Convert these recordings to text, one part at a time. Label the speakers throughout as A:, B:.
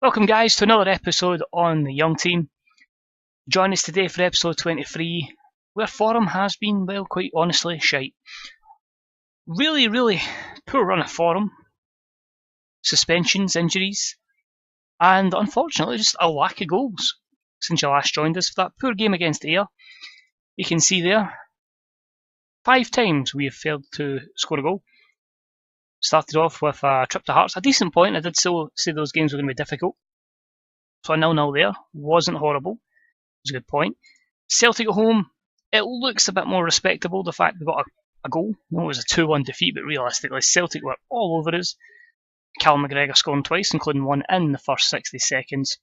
A: Welcome, guys, to another episode on the Young Team. Join us today for episode 23, where form has been, well, quite honestly, shite. Really poor run of form, suspensions, injuries, and unfortunately just a lack of goals since you last joined us for that poor game against Ayr. You can see there, 5 times we have failed to score a goal. Started off with a trip to Hearts, a decent point. I did so say those games were going to be difficult. So a 0-0 there wasn't horrible. It was a good point. Celtic at home, it looks a bit more respectable, the fact we got a goal. It was a 2-1 defeat, but realistically, Celtic were all over us. Callum McGregor scoring twice, including one in the first 60 seconds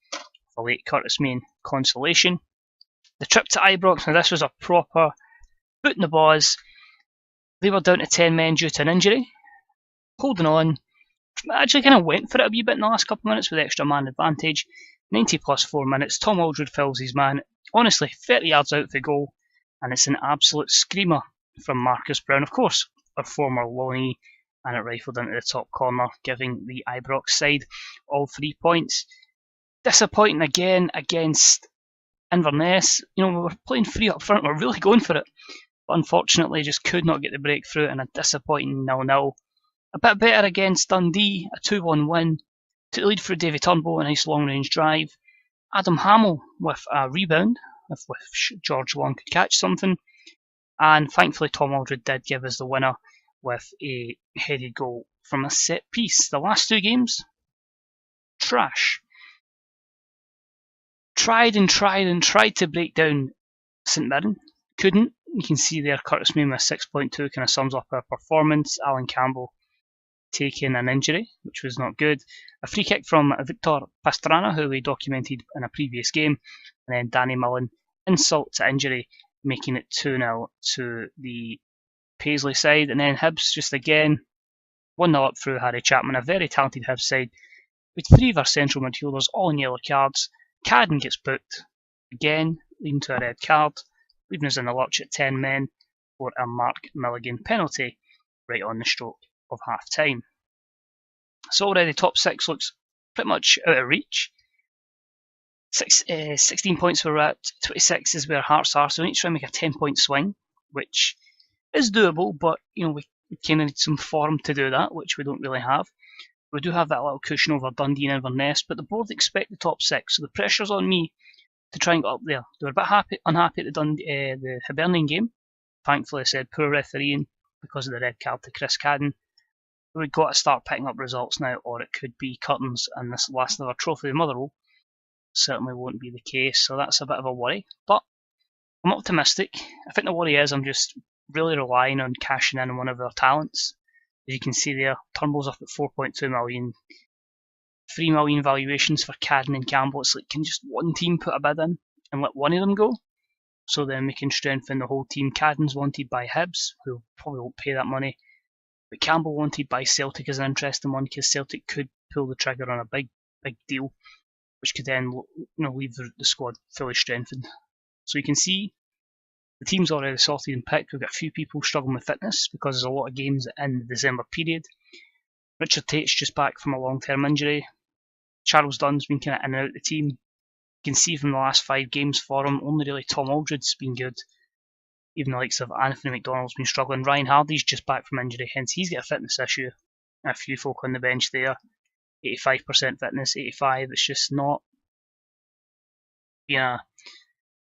A: for late Curtis Main consolation. The trip to Ibrox, now this was a proper boot in the balls. They were down to 10 men due to an injury. Holding on, actually kind of went for it a wee bit in the last couple of minutes with extra man advantage. 90 plus 4 minutes, Tom Aldred fills his man, honestly 30 yards out for goal, and it's an absolute screamer from Marcus Brown, of course, our former loanee, and it rifled into the top corner, giving the Ibrox side all 3 points. Disappointing again against Inverness. We were playing free up front, we were really going for it, but unfortunately just could not get the breakthrough, and a disappointing 0-0. A bit better against Dundee, a 2-1 win. Took the lead through Davy Turnbull, a nice long-range drive. Adam Hamill with a rebound, if George Long could catch something. And thankfully Tom Aldred did give us the winner with a headed goal from a set piece. The last 2 games, trash. Tried to break down St Mirren. Couldn't. You can see there Curtis Main with 6.2 kind of sums up our performance. Alan Campbell taking an injury, which was not good. A free kick from Victor Pastrana, who we documented in a previous game, and then Danny Mullen, insult to injury, making it 2-0 to the Paisley side. And then Hibs, just again, 1-0 up through Harry Chapman, a very talented Hibs side, with 3 of our central midfielders all in yellow cards. Cadden gets booked, again, leading to a red card, leaving us in the lurch at 10 men for a Mark Milligan penalty right on the stroke of half time. So already top 6 looks pretty much out of reach. 16 points we're at, 26 is where Hearts are, so we need to try and make a 10-point swing, which is doable, but we kind of need some form to do that, which we don't really have. We do have that little cushion over Dundee and Inverness, but they both expect the top 6, so the pressure's on me to try and get up there. They were a bit unhappy at the Hibernian game. Thankfully, I said poor refereeing because of the red card to Chris Cadden. We've got to start picking up results now, or it could be curtains, and this last of our trophy of Motherwell certainly won't be the case, so that's a bit of a worry. But I'm optimistic. I think the worry is I'm just really relying on cashing in on one of our talents. As you can see there, Turnbull's up at 4.2 million, 3 million valuations for Cadden and Campbell. It's like, can just one team put a bid in and let one of them go? So then we can strengthen the whole team. Cadden's wanted by Hibs, who probably won't pay that money. But Campbell wanted by Celtic is an interesting one because Celtic could pull the trigger on a big deal, which could then leave the squad fully strengthened. So you can see the team's already sorted and picked. We've got a few people struggling with fitness because there's a lot of games in the December period. Richard Tate's just back from a long-term injury. Charles Dunn's been kind of in and out of the team. You can see from the last 5 games for him, only really Tom Aldred's been good. Even the likes of Anthony McDonald's been struggling. Ryan Hardy's just back from injury, hence he's got a fitness issue. A few folk on the bench there. 85% fitness, 85. It's just not been a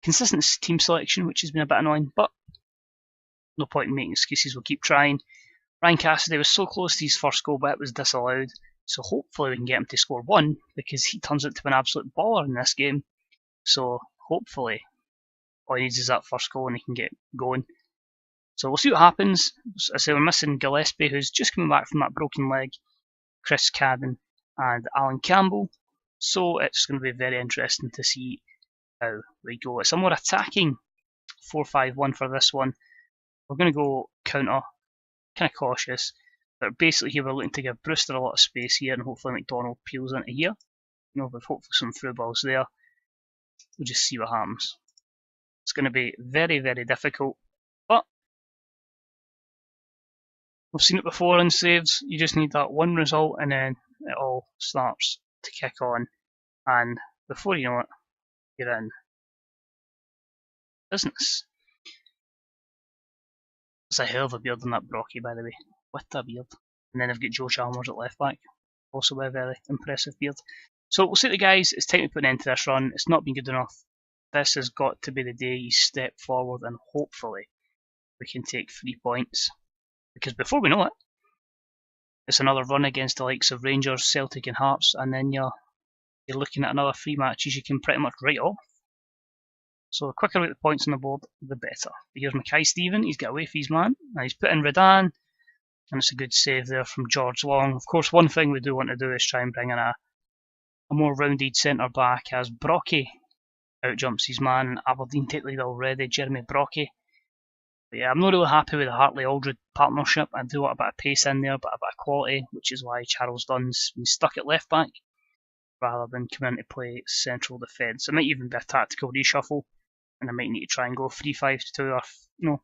A: consistent team selection, which has been a bit annoying, but no point in making excuses, we'll keep trying. Ryan Cassidy was so close to his first goal, but it was disallowed. So hopefully we can get him to score 1, because he turns out to be an absolute baller in this game. So hopefully all he needs is that first goal and he can get going. So we'll see what happens. As I say, we're missing Gillespie, who's just coming back from that broken leg, Chris Cadden and Alan Campbell. So it's going to be very interesting to see how we go. It's a more attacking 4-5-1 for this one. We're going to go counter, kind of cautious, but basically here we're looking to give Brewster a lot of space here, and hopefully McDonald peels into here. With hopefully some through balls there. We'll just see what happens. It's going to be very difficult, but we've seen it before in saves. You just need that one result and then it all starts to kick on and before you know it, you're in business. It's a hell of a beard on that Brocky, by the way. What a beard. And then I've got Joe Chalmers at left back, also with a very impressive beard. So we'll say to the guys, it's time to put an end to this run. It's not been good enough. This has got to be the day you step forward and hopefully we can take 3 points. Because before we know it, it's another run against the likes of Rangers, Celtic and Hearts, and then you're looking at another 3 matches you can pretty much write off. So the quicker we get the points on the board, the better. But here's Mackay Steven, he's got away for his man. Now he's put in Redan, and it's a good save there from George Long. Of course, one thing we do want to do is try and bring in a more rounded centre back as Brocky outjumps his man. Aberdeen take lead already, Jeremy Brocky. But yeah, I'm not really happy with the Hartley-Aldred partnership. I do want a bit of pace in there, but a bit of quality, which is why Charles Dunn's been stuck at left back rather than come in to play central defence. It might even be a tactical reshuffle, and I might need to try and go 3-5-2 or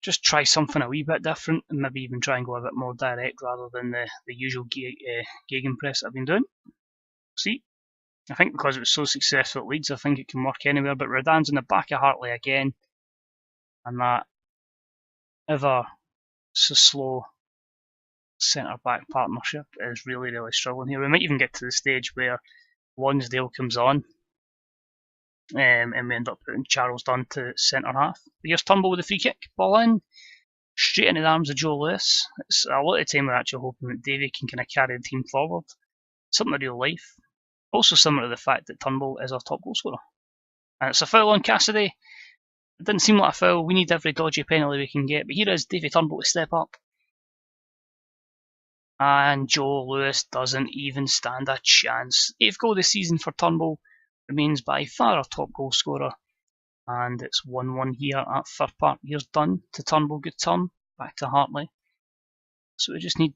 A: just try something a wee bit different, and maybe even try and go a bit more direct rather than the usual gegenpress I've been doing. See, I think because it was so successful at Leeds, I think it can work anywhere. But Redan's in the back of Hartley again, and that ever so slow centre-back partnership is really, really struggling here. We might even get to the stage where Lonsdale comes on and we end up putting Charles Dunn to centre-half. Here's Turnbull with the free kick, ball in, straight into the arms of Joe Lewis. It's a lot of time we're actually hoping that Davy can kind of carry the team forward. Something of real life. Also similar to the fact that Turnbull is our top goal scorer. And it's a foul on Cassidy. It didn't seem like a foul. We need every dodgy penalty we can get. But here is Davy Turnbull to step up. And Joe Lewis doesn't even stand a chance. 8th goal this season for Turnbull, remains by far our top goal scorer. And it's 1-1 here at Fir Park. Here's Dunn to Turnbull, good turn, back to Hartley. So we just need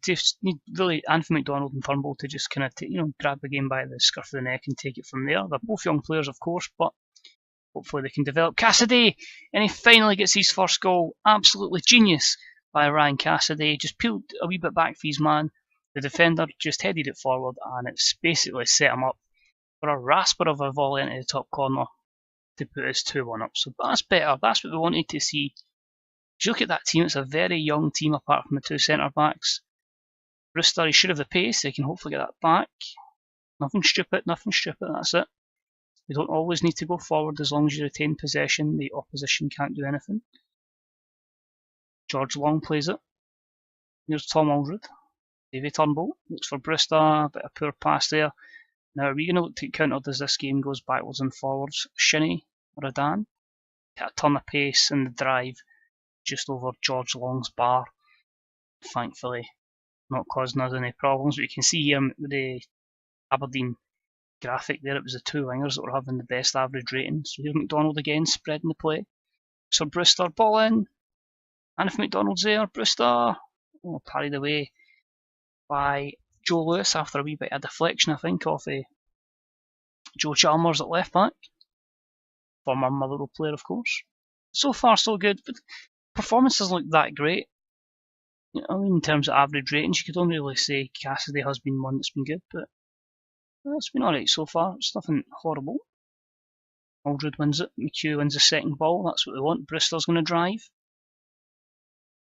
A: really Anthony McDonald and Turnbull to just kind of grab the game by the scruff of the neck and take it from there. They're both young players, of course, but hopefully they can develop. Cassidy, and he finally gets his first goal. Absolutely genius by Ryan Cassidy. Just peeled a wee bit back for his man. The defender just headed it forward, and it's basically set him up for a rasper of a volley into the top corner to put us 2-1 up. So that's better. That's what we wanted to see. If you look at that team, it's a very young team apart from the 2 centre-backs. Brewster, he should have the pace. They can hopefully get that back. Nothing stupid, that's it. You don't always need to go forward as long as you retain possession. The opposition can't do anything. George Long plays it. Here's Tom Aldred. Davy Turnbull looks for Brewster. A bit of poor pass there. Now, are we going to look to counter as this game goes backwards and forwards? Shinnie or Adan? Got a ton of pace in the drive just over George Long's bar. Thankfully, not causing us any problems. But you can see here with the Aberdeen graphic there, it was the 2 wingers that were having the best average rating. So here's McDonald again, spreading the play. So Brewster, ball in. And if McDonald's there, Brewster, parried away by Joe Lewis after a wee bit of deflection, I think, off Joe Chalmers at left back. Former Motherwell player, of course. So far, so good, but performance doesn't look that great. In terms of average ratings, you could only really say Cassidy has been one that's been good, but it's been alright so far. It's nothing horrible. Aldred wins it. McHugh wins the second ball. That's what we want. Brewster's going to drive.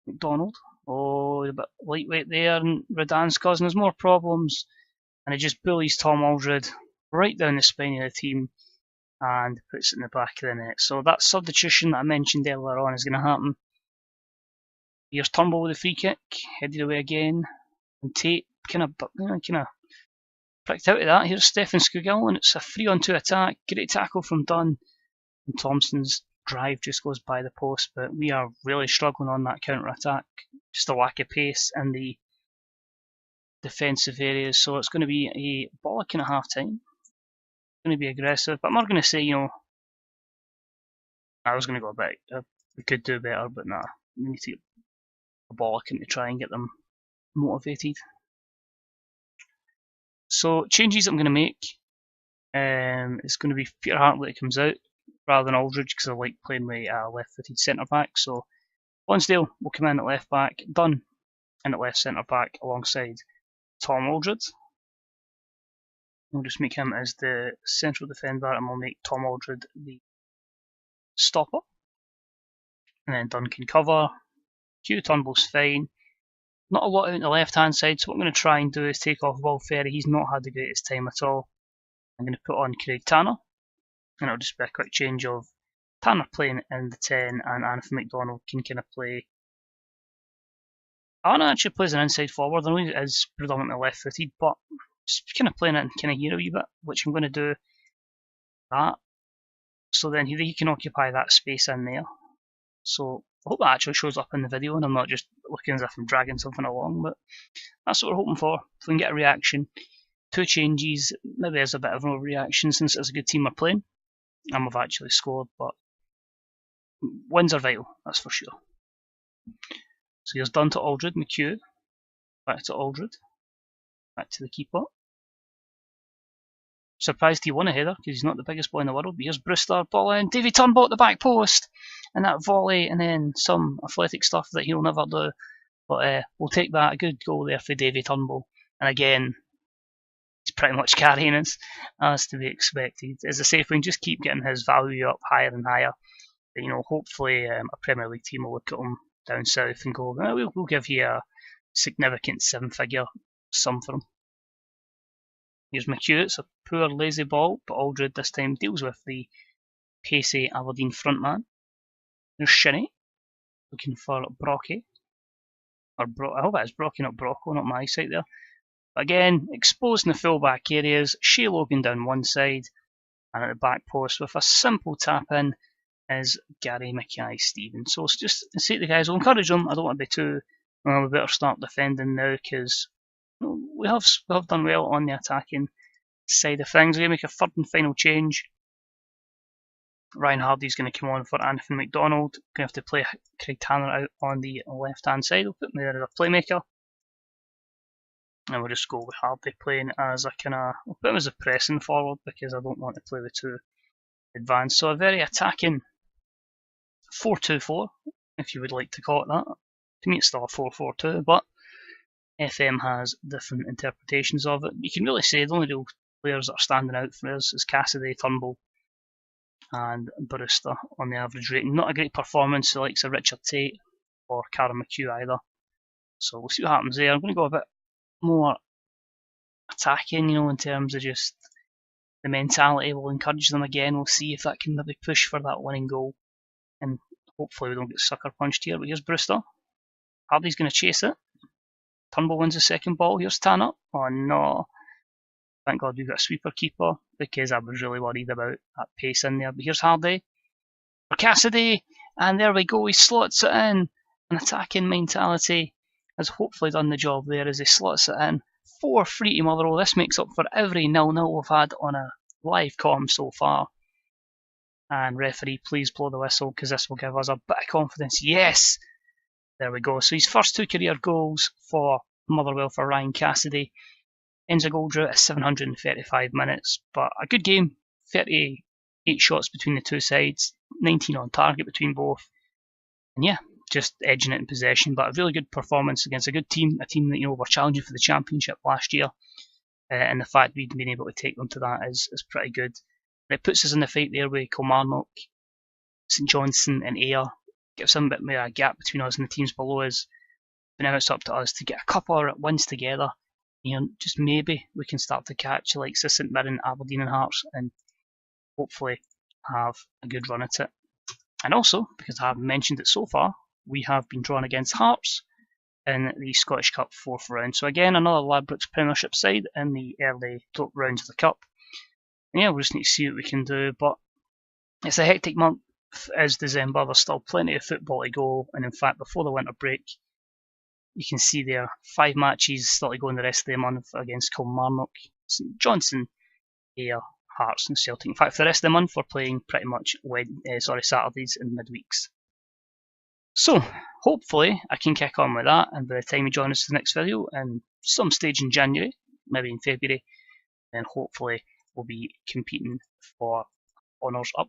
A: McDonald. Oh, a bit lightweight there, and Redan's causing us more problems. And he just bullies Tom Aldred right down the spine of the team and puts it in the back of the net. So that substitution that I mentioned earlier on is going to happen. Here's Turnbull with a free kick, headed away again, and Tate kind of pricked out of that. Here's Stefan Scogill, and it's a 3-on-2 attack. Great tackle from Dunn, and Thompson's drive just goes by the post, but we are really struggling on that counter attack. Just a lack of pace in the defensive areas, so it's going to be a bollocking at half time. It's going to be aggressive, but I'm not going to say, I was going to go a bit, we could do better, but nah, we need to get a bollocking to try and get them motivated. So changes I'm going to make, it's going to be Peter Hartley that comes out rather than Aldridge, because I like playing with a left-footed centre-back. So Lonsdale will come in at left-back, Dunn in at left centre-back alongside Tom Aldred. We'll just make him as the central defender, and we'll make Tom Aldred the stopper. And then Dunn can cover. Hugh Turnbull's fine. Not a lot out on the left-hand side, so what I'm going to try and do is take off Will Ferry. He's not had the greatest time at all. I'm going to put on Craig Tanner, and it'll just be a quick change of Tanner playing in the 10, and Anthony McDonald can kind of play. Anna actually plays an inside forward. I know he is predominantly left-footed, but just kind of playing it in kind of here a wee bit, which I'm going to do that. So then he can occupy that space in there. So I hope that actually shows up in the video and I'm not just looking as if I'm dragging something along, but that's what we're hoping for. If we can get a reaction, 2 changes, maybe there's a bit of an overreaction since it's a good team we're playing, and we've actually scored, but wins are vital, that's for sure. So here's Dunn to Aldred, McHugh, back to Aldred, back to the keeper. Surprised he won a header because he's not the biggest boy in the world. But here's Brewster, ball in, Davy Turnbull at the back post, and that volley, and then some athletic stuff that he'll never do. But we'll take that, a good goal there for Davy Turnbull. And again, he's pretty much carrying us, as to be expected. As I say, if we can just keep getting his value up higher and higher, then, you know, hopefully a Premier League team will look at him down south and go, we'll give you a significant 7-figure sum for him. Here's McHugh, it's a poor lazy ball, but Aldred this time deals with the pacey Aberdeen frontman. There's Shinnie, looking for Brocky. I hope that is Brocky, not Brocco, not my site there. But again, exposed in the full-back areas, Shea Logan down one side, and at the back post with a simple tap-in is Gary Mackay-Steven. So it's just say to the guys, we'll encourage them, I don't want to be too, we better start defending now, because we have done well on the attacking side of things. We're going to make a third and final change. Ryan Hardy's going to come on for Anthony McDonald. Going to have to play Craig Tanner out on the left-hand side. We'll put him there as a playmaker. And we'll just go with Hardy playing as a we'll put him as a pressing forward because I don't want to play with 2 advanced. So a very attacking 4-2-4, if you would like to call it that. To me it's still a 4-4-2, but FM has different interpretations of it. You can really say the only real players that are standing out for us is Cassidy, Turnbull, and Brewster on the average rating. Not a great performance the likes of Richard Tate or Karen McHugh either. So we'll see what happens there. I'm going to go a bit more attacking, in terms of just the mentality. We'll encourage them again. We'll see if that can maybe push for that winning goal. And hopefully we don't get sucker punched here. But here's Brewster. Hardy's going to chase it. Turnbull wins the second ball. Here's Tanner. Oh no. Thank God we've got a sweeper keeper because I was really worried about that pace in there. But here's Hardy for Cassidy. And there we go. He slots it in. An attacking mentality has hopefully done the job there as he slots it in. 4-3 to Motherwell. This makes up for every 0-0 we've had on a live comm so far. And referee, please blow the whistle because this will give us a bit of confidence. Yes! There we go. So his first 2 career goals for Motherwell for Ryan Cassidy. Ends a goal drought at 735 minutes. But a good game. 38 shots between the 2 sides. 19 on target between both. And yeah, just edging it in possession. But a really good performance against a good team. A team that were challenging for the championship last year. And the fact we've been able to take them to that is pretty good. And it puts us in the fight there with Kilmarnock, St Johnstone and Ayr. Gives some bit more a gap between us and the teams below us. But now it's up to us to get a couple of wins together. Just maybe we can start to catch the likes of St Mirren, Aberdeen and Hearts and hopefully have a good run at it. And also, because I haven't mentioned it so far, we have been drawn against Hearts in the Scottish Cup 4th round. So again, another Ladbrokes Premiership side in the early top rounds of the Cup. And yeah, we'll just need to see what we can do. But it's a hectic month. As December, there's still plenty of football to go, and in fact before the winter break you can see there 5 matches still to go in the rest of the month against Kilmarnock, St Johnstone, Ayr, Hearts and Celtic. In fact for the rest of the month we're playing pretty much Saturdays and midweeks. So hopefully I can kick on with that, and by the time you join us for the next video in some stage in January, maybe in February, then hopefully we'll be competing for honours up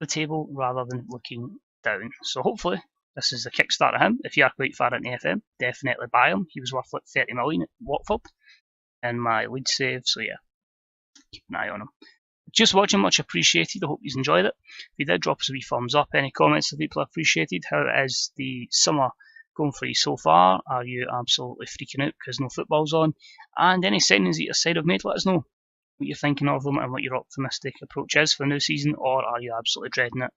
A: the table rather than looking down. So hopefully this is the kickstart of him. If you are quite far into FM, definitely buy him. He was worth like 30 million at Watford in my lead save. So yeah, keep an eye on him. Just watching, much appreciated. I hope you enjoyed it. If you did, drop us a wee thumbs up. Any comments that people appreciated? How is the summer going for you so far? Are you absolutely freaking out because no football's on? And any signings that your side have made, let us know what you're thinking of them and what your optimistic approach is for the new season, or are you absolutely dreading it,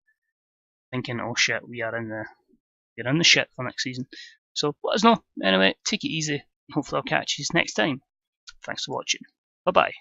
A: thinking, oh shit, we're in the shit for next season. So let us know. Anyway, take it easy. Hopefully I'll catch you next time. Thanks for watching. Bye bye.